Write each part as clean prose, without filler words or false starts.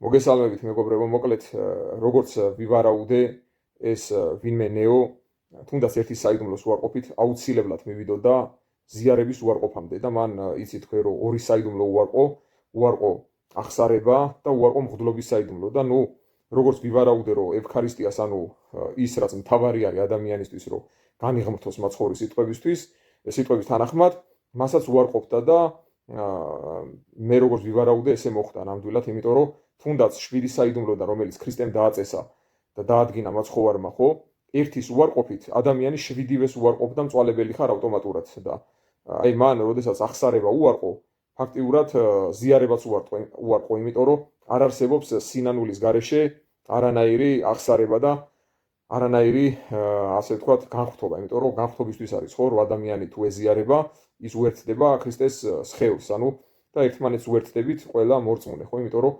მოგესალმებით მეგობრებო, მოკლედ როგორც ვივარაუდე ეს ვინმე ნეო თუნდაც ერთი საიდუმლოს უარყოფით აუცილებლად მივიდოდა ზიარების უარყოფამდე და მან იცით თქვენ რომ ორი საიდუმლო უარყო ახსარება და უარყო მღვდლობის საიდუმლო და ნუ როგორც ვივარაუდე რომ ევქარისტიას ანუ ის რაც მთავარი არის ადამიანისთვის რომ განიღმრთოს მაცხოვრის სიტყვების თანახმად მასაც უარყოფდა და მე როგორც ვივარაუდე ესე მოხდა ნამდვილად იმიტომ რომ თუნდაც 7 საიდუმლოდან რომელიც ქრისტემ დააწესა და დაადგინა მაცხოვარმა ხო ერთის უარყოფით ადამიანი 7-ვეს უარყოფდა მწვალებელი ხარ ავტომატურად და აი მან როდესაც ახსარება უარყო ფაქტიურად ზიარებაც უარყო იმიტომ რომ არ არსებობს სინანულის გარეშე არანაირი ახსარება და არანაირი ასე ვთქვათ განხთობა იმიტომ რომ განხთობისთვის არის ხო რომ ადამიანი თუ ეზიარება ის უერთდება ქრისტეს სხეულს ანუ და ერთმანეთს უერთდებით ყველა მორწმუნე ხო იმიტომ რომ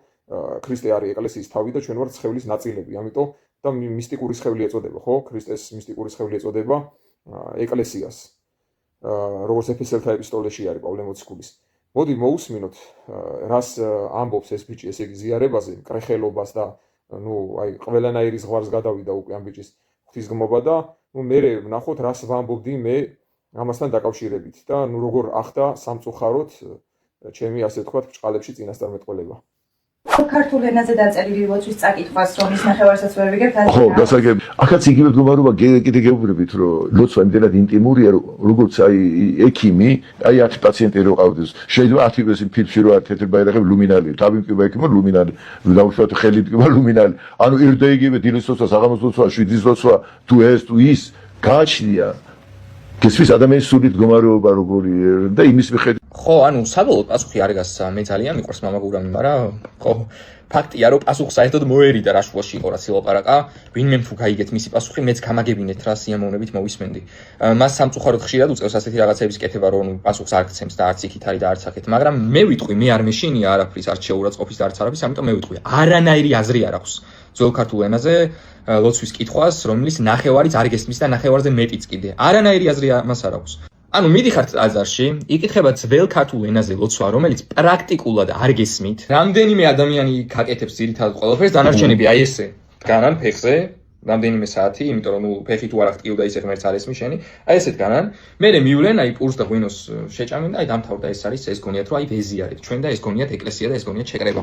ქრისტე არის ეკლესიის თავი და ჩვენ ვართ სხეულის ნაწილები ამიტომ და მისტიკური სხეული ეწოდება ხო ქრისტეს მისტიკური სხეული ეწოდება ეკლესიას როგორც ეფესელთა ეპისტოლეში არის პავლე მოციქულის მოდი მოусმინოთ რას ამბობს ეს ბიჭი ესე იგი ზიარებაზე კრეხელობას და ნუ აი ყველანაირი ზღვარს გადავიდა უკვე ამ ბიჭის ღვთისგმობა და ნუ მე ვნახოთ რას ვამბობდი მე ამასთან დაკავშირებით და ნუ როგორ ახდა სამწუხაროდ ჩემი ასე ვთქვათ ბჭყალებში წინასწარმეტყველება ქართულ ენაზე დაწერილი ლოცვის წაკითხვას რომ ის ნახევარსაც ვერ ვიგებთ ხო გასაგები ახაც იგივე მდგომარეობა კიდე გეუბნებით რომ ლოცვა იმდენად ინტიმურია როგორც აი ექიმი აი 10 პაციენტი რო ყავდეს შეიძლება 10 ფილმში რო არ თეთრ ბაირაღები ლუმინალი თავი მკივა ექიმო ლუმინალი დაუშვათ ხელი მკივა ლუმინალი ანუ ერთ და იგივე დილის ლოცვა საღამოს ლოცვა შვიდის ლოცვა თუ ეს თუ ის გააჩნია გესმის ადამიანის სული მდგომარეობა როგორი და იმის მიხედვით ხო, ანუ საბოლოოდ პასუხი არ გასცა, მე ძალიან მიყვარს მამა გურამი, მაგრამ ხო, ფაქტია რომ პასუხი საერთოდ მოერიდა რა შუაში იყო რაც ილაპარაკა, ვინმე თუ გაიგეთ მისი პასუხი, მეც გამაგებინეთ რა სიამოვნებით მოვისმენდი. მას სამწუხაროდ ხშირად უწევს ასეთი რაღაცების კეთება, რომ პასუხს არ გცემს და არც იქით არის და არც აქეთ, მაგრამ მე ვიტყვი, მე არ მეშინია არაფრის, არც შეურაცხყოფის და არც არაფრის, ამიტომ მე ვიტყვი, არანაირი აზრი არ აქვს ძველ ქართულ ენაზე ლოცვის კითხვას, რომლის ნახევარიც არ გესმის და ნახევარზე მეტიც კიდე. არანაირი აზრი მას არ აქვს. ანუ მიდიხართ ტაძარში, იკითხება ძველ ქართულ ენაზე ლოცვა, რომელიც პრაქტიკულად არ გესმით. რამდენიმე ადამიანი გაკეთებს ძირითადად ყველაფერს, დანარჩენები აი ესე დგანან ფეხზე, რამდენიმე საათი, იმიტომ რომ ნუ ფეხი თუ არ აღტკიო და ისე ღმერთს არ ესმის შენი, აი ესე დგანან. მერე მივლენ, აი პურს და ღვინოს შეჭამენ და აი დამთავრდა ეს არის ეს გონიათ რომ აი ვეზიარეთ ჩვენ და ეს გონიათ ეკლესია და ეს გონიათ შეკრება.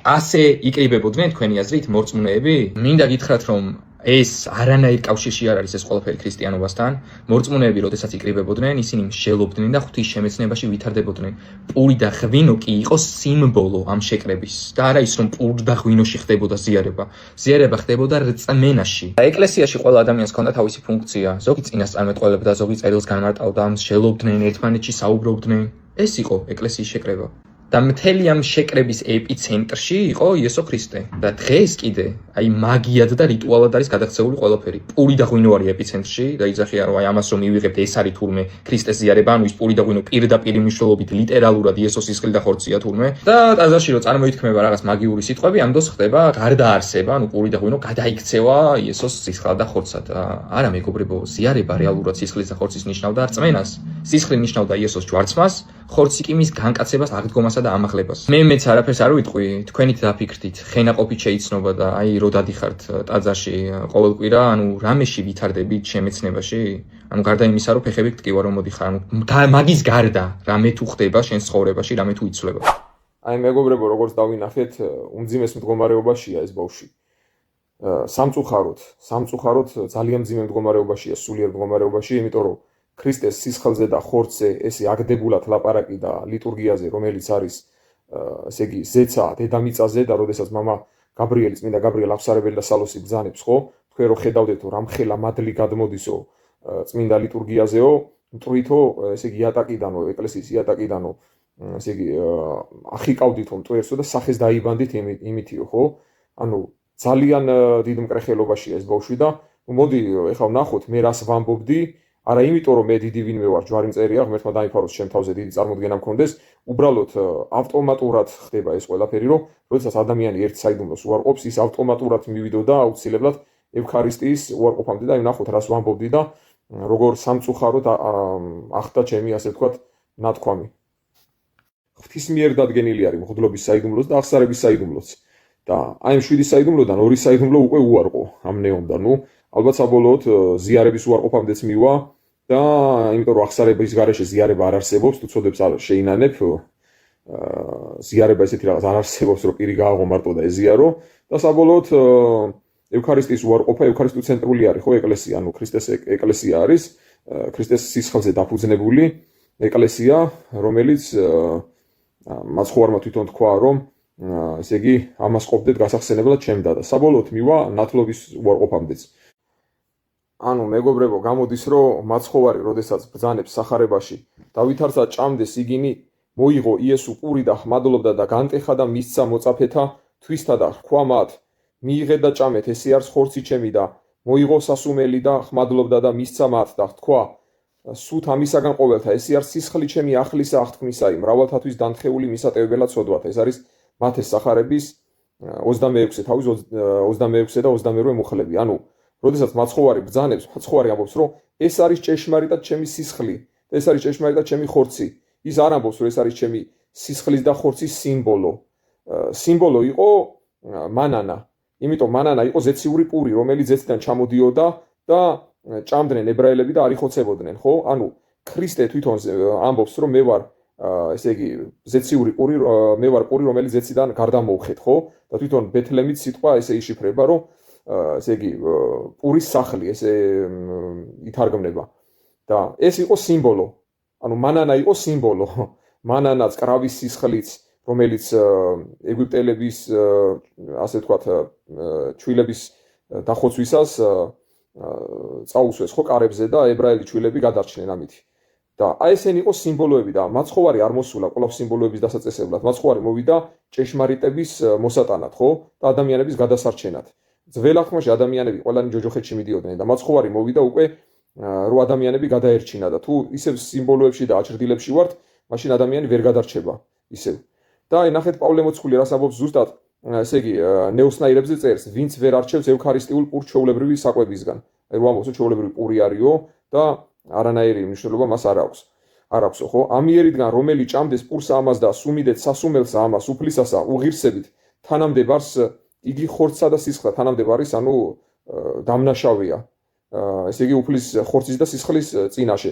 ასე იკრიბებოდნენ თქვენი აზრით მორწმუნეები? მინდა გითხრათ რომ ეს არანაირ კავშირში არ არის ეს ყველაფერი ქრისტიანობასთან. მორწმუნეები, როდესაც იკრიბებოდნენ, ისინი მსჯელობდნენ და ღვთის შემეცნებაში ვითარდებოდნენ. პური და ღვინო კი იყო სიმბოლო ამ შეკრების. და არა ის რომ პურ და ღვინოში ხდებოდა ზიარება. ზიარება ხდებოდა რწმენაში. ეკლესიაში ყველა ადამიანს ჰქონდა თავისი ფუნქცია. ზოგი წინასწარმეტყველებდა, ზოგი წერილს განმარტავდა, მსჯელობდნენ, ერთმანეთში საუბრობდნენ. ეს იყო ეკლესიის შეკრება. და მთელი ამ შეკრების ეპიცენტრში იყო იესო ქრისტე. და დღეს კიდე აი მაგიად და რიტუალად არის გადაღწეული ყველაფერი. პური და ღვინო არის ეპიცენტრში და იძახია რომ აი ამას რომ მივიღებთ ეს არის თურმე ქრისტეს ზიარება, ანუ ის პური და ღვინო პირდაპირ მნიშვნელობით ლიტერალურად იესოს სისხლი და ხორცია თურმე. და ტაძარში რომ წარმოითქმება რაღაც მაგიური სიტყვები, ამ დროს ხდება გარდაარსება, ანუ პური და ღვინო გადაიქცევა იესოს სისხლად და ხორცად. არა მეგობრებო, ზიარება რეალურად სისხლის და ხორცის ნიშნავდა რწმენას. სისხლი ნიშნავდა იესოს ჯვარცმას, ხორცი კი მის განკაცებას, აღდგომასა და ამაღლებას. მეც არაფერს არ ვიტყვი, თქვენით დაფიქრდით, ხენაყოფით შეიცნობა და აი რო დადიხართ ტაძარში ყოველ კვირა, ანუ რამეში ვითარდებით შემეცნებაში? ანუ გარდა იმისა, რომ ფეხები გტკივა რომ მოდიხარ, ანუ მაგის გარდა რამე თუ ხდება შენ ცხოვრებაში, რამე თუ იცვლება. აი მეგობრებო, როგორც დავინახეთ, უმძიმეს მდგომარეობაშია ეს ბავშვი. სამწუხაროდ ძალიან მძიმე მდგომარეობაშია, სულიერ მდგომარეობაში, იმიტომ რომ ქრისტეს სისხლზე და ხორცზე ესე აგდებულად ლაპარაკი და ლიტურგიაზე, რომელიც არის ესე იგი ზეცა დედამიწაზე და როდესაც მამა გაბრიელი, წმინდა გაბრიელ აღსარებელი და სალოსი ბრძანებს, ხო? თქვენ რო ხედავდეთ, რომ რამხელა მადლი გადმოდისო წმინდა ლიტურგიაზეო, მტვრითო, ესე იგი იატაკიდანო, ეკლესიის იატაკიდანო, ესე იგი ახიკავდითო მტვერსო და სახეს დაიბანდით იმითიო, ხო? ანუ ძალიან დიდ მკრეხელობაშია ეს ბავშვი და მოდი ეხლა ვნახოთ მე რას ვამბობდი არა იმიტომ რომ მე დიდი ვინმე ვარ ჯვარი მწერია ღმერთმა დაიფაროს ჩემ თავზე დიდი წარმოდგენა მქონდეს უბრალოდ ავტომატურად ხდება ეს ყველაფერი რომ როდესაც ადამიანი ერთ საიდუმლოს უარყოფს ის ავტომატურად მივიდოდა აუცილებლად ევქარისტიის უარყოფამდე და ვნახოთ რას ვამბობდი და როგორ სამწუხაროდ ახდა ჩემი ასე ვთქვათ ნათქვამი ღვთის მიერ დადგენილი არის მღვდლობის საიდუმლოც და აღსარების საიდუმლოც და აი ამ 7 საიდუმლოდან 2 საიდუმლო უკვე უარყო ამ ნეომდა. ნუ ალბათ საბოლოოდ ზიარების უარყოფამდეც მივა და იმიტომ რომ ახსარების გარეშე ზიარება არ არსებობს, თუ ცოდებს არ შეინანებ ზიარება ესეთი რაღაც არ არსებობს, რომ პირი გააღო მარტო და ეზიარო და საბოლოოდ ევქარისტიის უარყოფა, ევქარისტიულ ცენტრული არის ხო ეკლესია, ანუ ქრისტეს ეკლესია არის, ქრისტეს სისხლზე დაფუძნებული ეკლესია, რომელიც მაცხოვარმა თვითონ თქვა, რომ ესე იგი ამას ყოფდეთ გასახსენებლად ჩემდა და საბოლოოდ მივა ნათლობის უარყოფამდეც. ანუ მეგობრებო, გამოდის რომ მაცხოვარი, როდესაც ბრძანებს სახარებაში, დავითარცა ჭამდეს იგინი, მოიღო იესო პური და ხმადლობდა და განტეხა და მისცა მოწაფეთა თვისთა და ხქვა მათ, მიიღე და ჭამეთ, ესე არის ხორცი ჩემი და მოიღო სასუმელი და ხმადლობდა და მისცა მათ და თქვა სუთ ამისაგან ყოველთა, ესე არის სისხლი ჩემი აღლისა აღთქმისაი, მრავალთათვის დამთხეული მისატევებელად სოდვათ. ეს არის მათეს სახარების 26 თავის 26 და 28 მუხლები. ანუ როდესაც მაცხოვარი ბრძანებს, მაცხოვარი ამბობს, რომ ეს არის ჭეშმარიტად ჩემი სისხლი, ეს არის ჭეშმარიტად ჩემი ხორცი. ის არ ამბობს, რომ ეს არის ჩემი სისხლის და ხორცის სიმბოლო. სიმბოლო იყო მანანა. იმიტომ მანანა იყო ზეციური პური, რომელიც ზეციდან ჩამოდიოდა და ჭამდნენ ებრაელები და არ იხოცებოდნენ, ხო? ანუ ქრისტე თვითონ ამბობს, რომ მე ვარ ესე იგი ზეციური პური, მე ვარ პური, რომელიც ზეციდან გარდა მოვხეთ, ხო? და თვითონ ბეთლემით სიტყვა ესე იშიფრება, რომ ესე იგი პურის სახლი ესე ითარგმნება. და ეს იყო სიმბოლო. ანუ მანანა იყო სიმბოლო. მანანაც კრავის სისხლიც, რომელიც ეგვიპტელების ასე ვთქვათ ჩვილების დახოცვისას წაუსვეს ხო კარებზე და ებრაელი ჩვილები გადარჩნენ ამით. და აი ესენი იყო სიმბოლოები და მაცხოვარი არ მოსულა ყოლაფ სიმბოლოების დასაწესებლად. მაცხოვარი მოვიდა ჭეშმარიტების მოსატანად, ხო? და ადამიანების გადასარჩენად. ძველ აღთქმაში ადამიანები ყველანი ჯოჯოხეთში მიდიოდნენ და მაცხოვარი მოვიდა უკვე რო ადამიანები გადაერჩინა და თუ ისევ სიმბოლოებში და აჭრდილებში ვართ, მაშინ ადამიანი ვერ გადარჩება ისევ. და აი ნახეთ პავლე მოციქული რას ამბობს ზუსტად, ესე იგი ნეოსნაირებზე წერს, ვინც ვერ არჩევს ევქარისტიულ პურს ჩვეულებრივი საკვებისგან. აი რო ამბობს, რომ ჩვეულებრივი პური არისო და არანაირი მნიშვნელობა მას არ აქვს. არ აქვსო, ხო? ამიერიდან რომელი ჭამდეს პურს ამას და სუმიდეთ სასუმელსა ამას უფლისასა უღირსებით, თანამდებარს იგი ხორცსა და სისხლად თანამდებარის, ანუ დამნაშავეა. ესე იგი უფლის ხორცის და სისხლის წინაშე.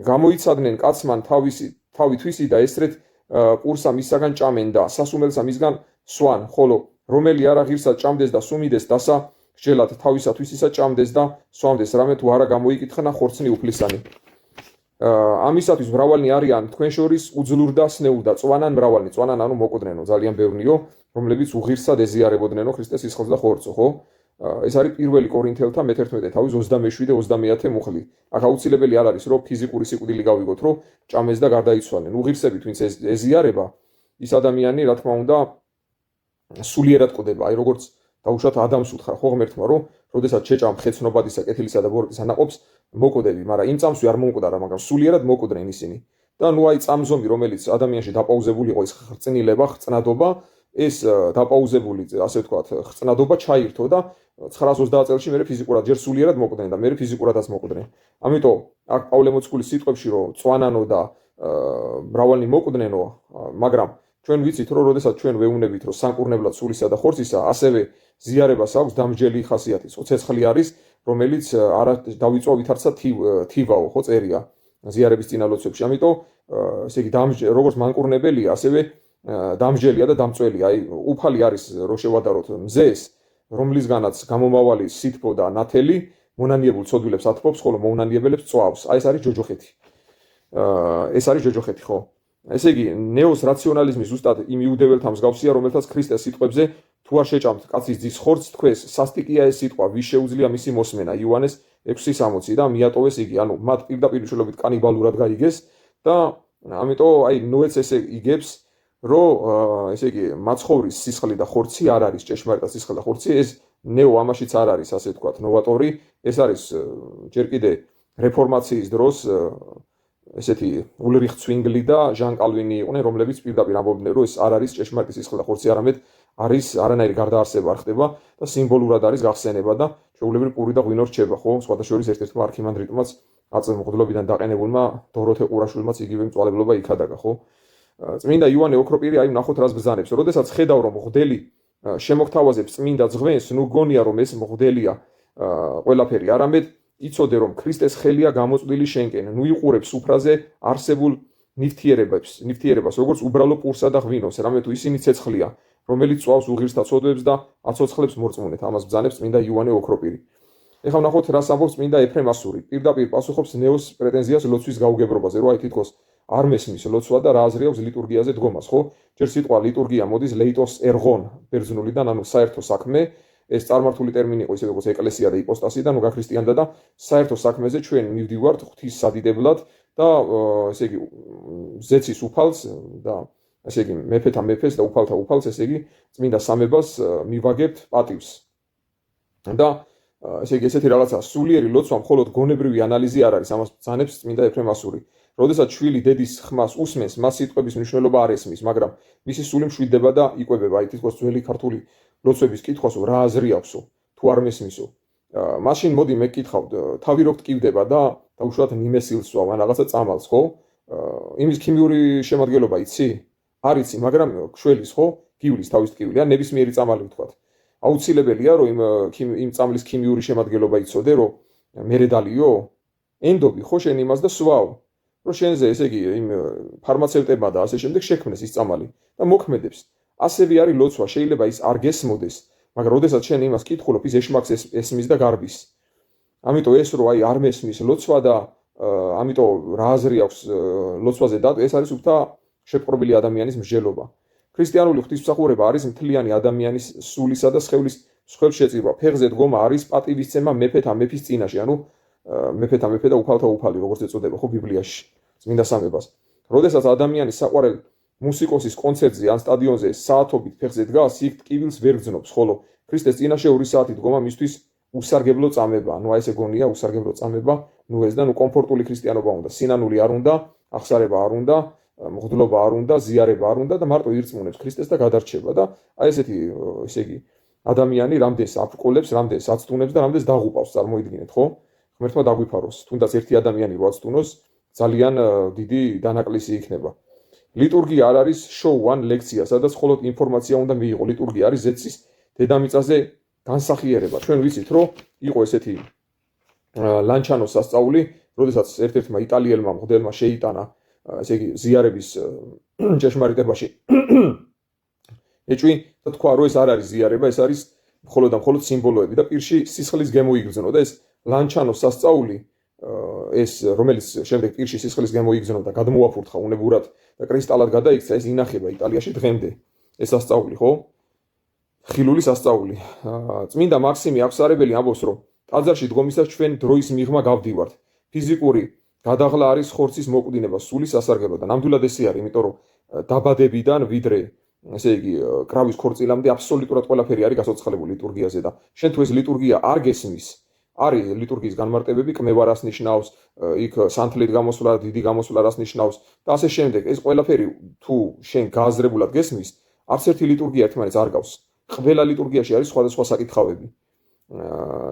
გამოიცადნენ კაცმან თავი თვისი და ესრეთ პურსა მისაგან ჭამენ და სასუმელსა მისგან სვან, ხოლო რომელი არა ღირსად ჭამდეს და სუმიდეს დასა სჯელად თავისა თვისისა ჭამდეს და სვამდეს, რამე თუ არა გამოიკითხნა ხორცნი უფლისანი. ამისათვის მრავალნი არიან თქვენ შორის უძლურ და სნეულ და წვანან მრავალნი, წვანან ანუ მოკვდნენო, ძალიან ბევრნიო, რომლებიც უღირსად ეზიარებოდნენ ქრისტეს სისხლს და ხორცო, ხო? ეს არის პირველი კორინთელთა მე-11 თავის 27 და 30 მუხლი. აქ აუცილებელი არ არის, რომ ფიზიკური სიკვდილი გავიგოთ, რომ ჭამეს და გარდაიცვალნენ. უღირსებით ვინც ეზიარება, ის ადამიანი, რა თქმა უნდა, სულიერად ყვდება. აი როგორც დაუშვათ ადამიანს უთხრა ხო ღმერთმა, რომ როდესაც შეჭამ ხეცნობადისა, კეთილისა და ბოროტის ანაყოფს, მოკვდები, მაგრამ იმ წამსვე არ მომკვდარა, მაგრამ სულიერად მოკვდნენ ისინი. და ნუ აი წამზომი, რომელიც ადამიანში დაპაუზებული იყო, ის ხრწნილება, ხრწნადობა, ეს დაპაუზებული, ასე ვთქვათ, ხრწნადობა ჩაირთო და 920 წელში მე ფიზიკურად ჯერ სულიერად მოკვდნენ და მე ფიზიკურადაც მოკვდნენ. ამიტომ აქ პავლე მოციქულის სიტყვებში რომ წვანანო და მრავალნი მოკვდნენო, მაგრამ ჩვენ ვიცით რომ როდესაც ჩვენ ვეუბნებით რომ სანკურნებლად სულისა და ხორცისა, ასევე ზიარებას აქვს დამსჯელი ხასიათი. ცეცხლი არის, რომელიც არა დავიწვა ვითარცა თივაო, ხო წერია ზიარების წინალოცვებში. ამიტომ ესე იგი როგორც მანკურნებელია, ასევე დამსჯელია და დამწველია. აი უფალი არის რო შევადაროთ მზეს, რომლისგანაც გამომავალი სითბო და ნათელი მონანიებულ ცოდვილებს ათბობს, ხოლო მოუნანიებელებს წვავს. აი ეს არის ჯოჯოხეთი. ეს არის ჯოჯოხეთი, ხო? ესე იგი, ნეოს რაციონალიზმი ზუსტად იმ იუდეველთა მსგავსია, რომელთაც ქრისტეს სიტყვებზე თუ არ შეჭამთ კაცის ძის ხორცს, თქვენს სასტიკია ეს სიტყვა, ვის შეუძლია მისი მოსმენა. იოანეს 6:60 და მიატოვეს იგი, ანუ მათ პირდაპირ უშუალოდ კანიბალურად გაიგეს და ამიტომ აი ნოეც ესე იგებს, რომ ესე იგი მაცხოვრის სისხლი და ხორცი არ არის ჭეშმარიტად სისხლი და ხორცი, ეს ნეო ამაშიც არ არის, ასე ვთქვათ, ნოვატორი, ეს არის ჯერ კიდე რეფორმაციის დროს ესეთი ულრიხ ცვინგლი და ჟან კალვინი იყვნენ, რომლებიც პირდაპირ ამბობდნენ, რომ ეს არ არის ჭეშმარიტი სისხლი და ხორცი, არამედ არის არანაირი გარდაარსება არ ხდება და სიმბოლურად არის გახსენება და ჩვეულებრივ პური და ღვინო რჩება, ხო? სხვათა შორის ერთ-ერთმა არქიმანდრიტმაც აწმყდლობიდან დაყენებულმა დოროთე ყურაშვილმაც იგივე მწვალებლობა იქადაგა, ხო? წმინდა იოანე ოქროპირი აი ნახოთ რას ბრძანებს. როდესაც ხედავ რომ მღვდელი შემოგთავაზებს წმინდა ძღვენს, ნუ გონია რომ ეს მღვდელია ყველაფერი, არამედ იცოდე რომ ქრისტეს ხელია გამოწვდილი შენკენ, ნუ იყურებს უფრაზე არსებულ ნივთიერებას, როგორც უბრალო პურსა და ღვინოს, რამე თუ ისინი ცეცხლია, რომელიც წვავს უღირსთა ცოდვებს და აცოცხლებს მორწმუნეთ, ამას ბრძანებს წმინდა იოანე ოქროპირი. ეხლა ვნახოთ რას ამბობს წმინდა ეფრემ ასური. პირდაპირ პასუხობს ნეოს პრეტენზიას ლოცვის გაუგებრობაზე, რომ აი თითქოს არ მესმის ლოცვა და რა აზრი აქვს ლიტურგიაზე დგომას, ხო? ჯერ სიტყვა ლიტურგია მოდის ლეიტოს ერღონ ბერძნულიდან, ანუ საერთო საქმე, ეს წარმართული ტერმინი იყო ისე როგორც ეკლესია და იპოსტასი და ნუ გაქრისტიანდა და საერთო საქმეზე ჩვენ მივდივართ ღვთის სადიდებლად და ესე იგი ზეცის უფალს და ესე იგი მეფეთა მეფეს და უფალთა უფალს, ესე იგი წმინდა სამებას მივაგებთ პატივს. და ესე იგი ესეთი რაღაცა სულიერი ლოცვა მხოლოდ გონებრივი ანალიზი არ არის, ამას ბრძანებს წმინდა ეფრემ ასური. როდესაც შვილი დედის ხმას უსმენს, მას სიტყვების მნიშვნელობა არ ესმის, მაგრამ მისი სული მშვიდდება და იკვებება. აი თითქოს ძველი ქართული ლოცვების კითხვასო რა აზრი აქვსო, თუ არ მესმისო. მაშინ მოდი მე გკითხავთ, თავი რო ტკივდება და უშუალოდ ნიმესილს ვამ, ან რაღაცა წამალს, ხო? იმის ქიმიური შემადგენლობა იცი? არ იცი, მაგრამ ქშველის, ხო? გივლის თავის ტკივილი, ან ნებისმიერი წამალი ვთქვათ. აუცილებელია რომ იმ წამლის ქიმიური შემადგენლობა იცოდე, რომ მერედალიო? ენდობი ხო შენ იმას და სვავ. რომ შენზე ესე იგი იმ ფარმაცევტებმა და ასე შემდეგ შექმნეს ის წამალი და მოქმედებს. ასევე არის ლოცვა, შეიძლება ის არ გესმოდეს, მაგრამ როდესაც შენ იმას კითხულობ, ის ეშმაკს ესმის და გარბის. ამიტომ ეს რო აი არ მესმის ლოცვა და ამიტომ რა აზრი აქვს ლოცვაზე და ეს არის უბრალოდ შეპყრობილი ადამიანის მსჯელობა. ქრისტიანული ღვთისმსახურება არის მთლიანი ადამიანის სულისა და სხეულის მსხვერპლშეწირვა. ფეხზე დგომა არის პატივისცემა მეფეთა მეფის წინაშე, ანუ მეფეთა მეფე და უფალთა უფალი, როგორც ეწოდება ხო ბიბლიაში, წმინდა სამებას. როდესაც ადამიანი საყვარელ მუსიკოსის კონცერტზე ან სტადიონზე საათობით ფეხზე დგას, იქ ტკივილს ვერ გძნობს, ხოლო ქრისტეს წინაშე 2 საათი დგომა მისთვის უსარგებლო წამება. ანუ აი ესე გონია უსარგებლო წამება, ნუ ეს და ნუ კომფორტული ქრისტიანობა უნდა, სინანული არ უნდა, აღსარება არ უნდა, მღვდლობა არ უნდა, ზიარება არ უნდა და მარტო ირწმუნებს ქრისტეს და გადარჩება და აი ესეთი ესე იგი ადამიანი რამდენს აფრკოლებს, რამდენს აცტუნებს და რამდენს დაღუპავს, წარმოიდგინეთ, ხო? ღმერთმა დაგვიფაროს, თუნდაც ერთი ადამიანი რო აცტუნოს, ძალიან დიდი დანაკლისი იქნება. ლიტურგია არ არის შოუ ან ლექცია, სადაც მხოლოდ ინფორმაცია უნდა მიიღო. ლიტურგია არის ზეცის დედამიწაზე განსახიერება. ჩვენ ვიცით, რომ იყო ესეთი ლანჩანოს სასწაული, როდესაც ერთ-ერთმა იტალიელმა მღვდელმა შეიტანა ესე იგი ზიარების ჭეშმარიტებაში ეჭვი და თქვა, რომ ეს არ არის ზიარება, ეს არის მხოლოდ და მხოლოდ სიმბოლოები და პირში სისხლის გემოიგრძნო და ეს ლანჩანოს სასწაული ეს რომელიც შემდეგ პირში სისხლის გემოიგრძნო და გადმოაფურთხა უნებურად და კრისტალად გადაიქცა, ეს ინახება იტალიაში დღემდე. ეს სასწაული, ხო? ხილული სასწაული. წმინდა მაქსიმი აღსარებელი ამბობს, რომ ტაძარში დგომისას ჩვენ დროის მიღმა გავდივართ. ფიზიკური გადაღლა არის ხორცის მოკვდინება, სულის სასარგებლო და ნამდვილად ესე არის, იმიტომ რომ დაბადებიდან ვიდრე ესე იგი კრავის ქორწილამდე აბსოლუტურად ყველაფერი არის გასოცხლებული ლიტურგიაზე და შენ თუ ეს ლიტურგია არ გესმის, არის ლიტურგიის განმარტებები, კმევა რას ნიშნავს, იქ სანთლით გამოსვლა, დიდი გამოსვლა რას ნიშნავს და ასე შემდეგ. ეს ყველაფერი თუ შენ გააზრებულად გესმის, არც ერთი ლიტურგია ერთმანეთს არ გავს. ყველა ლიტურგიაში არის სხვადასხვა საკითხავები.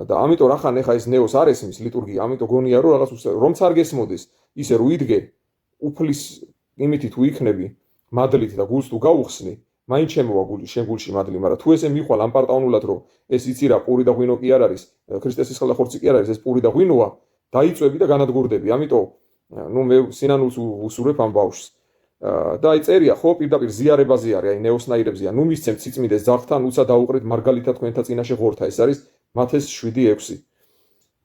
და ამიტომ რახან ეხა ეს ნეოს არ ესმის ლიტურგია, ამიტომ გონია რომ რაღაც რომც არ გესმოდეს, ისე რო იდგე, უფლის იმითი თუ იქნები, მადლით და გულს თუ გაუხსნი, მაინც შემოვა შენ გულში მადლი, მაგრამ თუ ესე მიხვალ ამ პარტაუნულად რომ ეს იცი რა პური და ღვინო კი არ არის, ქრისტეს სისხლი და ხორცი კი არ არის, ეს პური და ღვინოა, დაიწვევი და განადგურდები. ამიტომ ნუ მე სინანულს უსურვებ ამ ბავშვს. და აი წერია ხო პირდაპირ ზიარებაზე არის, აი ნეოსნაირებზეა, ნუ მისცემთ სიწმინდეს ძაღლთან, უცა დაუყრეთ მარგალითა თქვენთა წინაშე ღორთა, ეს არის მათეს 7:6.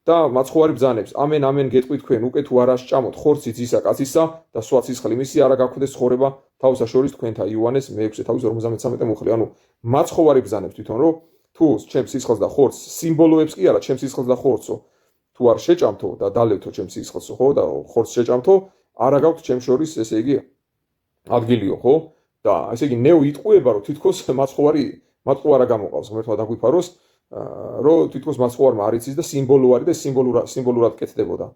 და მაცხოვარი ბრძანებს, ამენ ამენ გეტყვი თქვენ, უკვე თუ არა სჭამოთ ხორცი ძისა კაცისა და სხვა სისხლი მისი არა გაქვდეს ცხოვრება თავსა შორის თქვენთა იოანეს მე-6:53 მუხლი. ანუ მაცხოვარი ბრძანებს თვითონ რომ თუ ჩემს სისხლს და ხორცს სიმბოლოებს კი არა, ჩემს სისხლს და ხორცო თუ არ შეჭამთო და დალევთო ჩემს სისხლსო, ხო და ხორცს შეჭამთო, არა გაქვთ ჩემს შორის ესე იგი ადგილიო, ხო? და ესე იგი ნეო იტყუება რომ თითქოს მაცხოვარი გამოყავს, ღმერთმა დაგვიფაროს, რომ თითქოს მაცხოვარმა არ იცის და სიმბოლო არის და სიმბოლურად კეთდებოდა.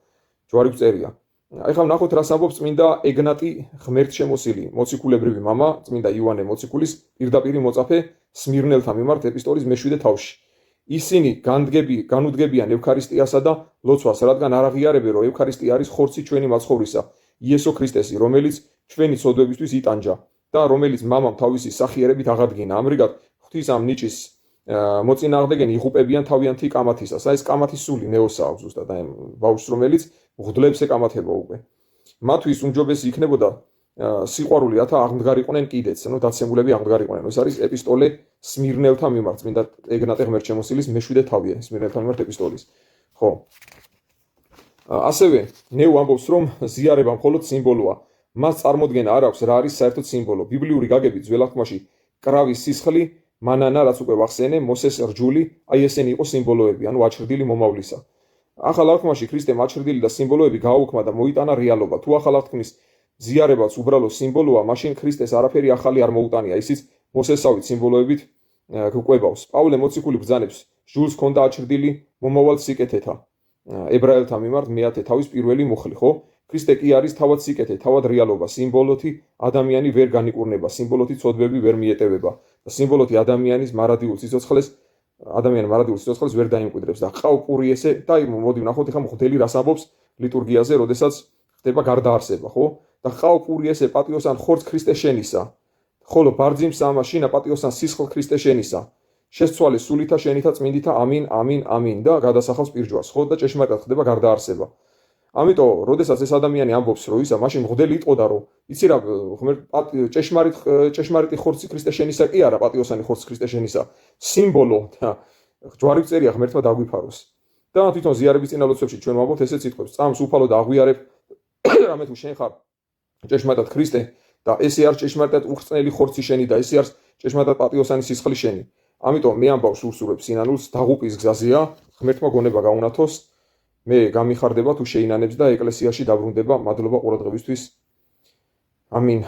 ჯვარი გწერია. ეხლა ვნახოთ რას ამბობს წმინდა ეგნატი ღმერთშემოსილი, მოციქულებრივი მამა, წმინდა იოანე მოციქულის პირდაპირი მოწაფე სმირნელთა მიმართ ეპისტოლის მე-7 თავში. ისინი განუდგებიან ევქარისტიასა და ლოცვას, რადგან არ აღიარებენ, რომ ევქარისტია არის ხორცი ჩვენი მაცხოვრისა, იესო ქრისტესი, რომელიც ჩვენი ცოდვებისთვის იტანჯა და რომელიც მამამ თავისი სახიერებით აღადგინა. ამრიგად ღვთის ამ ნიჭის მოწინააღმდეგენი იღუპებიან თავიანთი კამათისას. აი ეს კამათის სული ნეოსა აქვს ზუსტად აი ბავშვს, რომელიც მღვდლებს ეკამათება უკვე. მათთვის უმჯობესი იქნებოდა სიყვარული რათა აღმდგარიყვნენ კიდეც, ანუ დაცემულები აღმდგარიყვნენ. ეს არის ეპისტოლე სმირნელთა მიმართ, წმინდა ეგნატე ღმერთშემოსილის მე-7 თავია სმირნელთა მიმართ ეპისტოლის. ხო. ასევე ნეო ამბობს, რომ ზიარება მხოლოდ სიმბოლოა. მას წარმოდგენა არ აქვს რა არის საერთოდ სიმბოლო. ბიბლიური გაგებით ძველ აღთქმაში კრავის სისხლი, მანანა, რაც უკვე ვახსენე, მოსეს რჯული, აი ესენი იყო სიმბოლოები, ანუ აჩრდილი მომავლისა. ახალ აღთქმაში ქრისტემ აჩრდილი და სიმბოლოები გააუქმა და მოიტანა რეალობა. თუ ახალ აღთქმის ზიარებაც უბრალო სიმბოლოა, მაშინ ქრისტეს არაფერი ახალი არ მოუტანია, ისიც მოსესავით სიმბოლოებით გვკვებავს. პავლე მოციქული ბრძანებს, ჟულს ჰქონდა აჩრდილი მომავალ სიკეთეთა. ებრაელთა მიმართ მე-10 თავის პირველი მუხლი, ხო? ქრისტე კი არის თავად სიკეთე, თავად რეალობა, სიმბოლოთი ადამიანი ვერ განიკურნება, სიმბოლოთი ცოდვები ვერ მიეტევება და სიმბოლოთი ადამიანის მარადიულ სიცოცხლეს ვერ დაიმკვიდრებს და ყავ პური ესე და მოდი ვნახოთ ახლა მღვდელი რას ამბობს ლიტურგიაზე, როდესაც ხდება გარდაარსება, ხო? და ყავ პური ესე პატიოსან ხორცს ქრისტე შენისა, ხოლო ბარძიმს ამაშინა პატიოსან სისხლ ქრისტე შენისა. შესცვალე სულითა შენითა წმინდითა ამინ ამინ ამინ და გადასახავს პირჯვარს, ხო? და ჭეშმარიტად ხდება გარდაარსება. ამიტომ, როდესაც ეს ადამიანი ამბობს, რომ ისა, მაშინ მღვდელი იტყოდა, რომ იცი რა, ჭეშმარიტი ხორცი ქრისტე შენისა კი არა, პატიოსანი ხორცი ქრისტე შენისა, სიმბოლო და ჯვარი წერია ღმერთმა დაგვიფაროს. და თვითონ ზიარების წინა ლოცვებში ჩვენ ვამბობთ ესეც სიტყვებს, წამს უფალო და აღვიარებ, რამე თუ შენ ხარ ჭეშმარიტად ქრისტე და ესე არის ჭეშმარიტად უხრწნელი ხორცი შენი და ესე არის ჭეშმარიტად პატიოსანი სისხლი შენი. ამიტომ მე ამბავს უსურვებ სინანულს, დაღუპის გზაზეა, ღმერთმა გონება გაუნათოს. მე გამიხარდება თუ შეინანებს და ეკლესიაში დაბრუნდება. მადლობა ყურადღებისთვის. ამინ.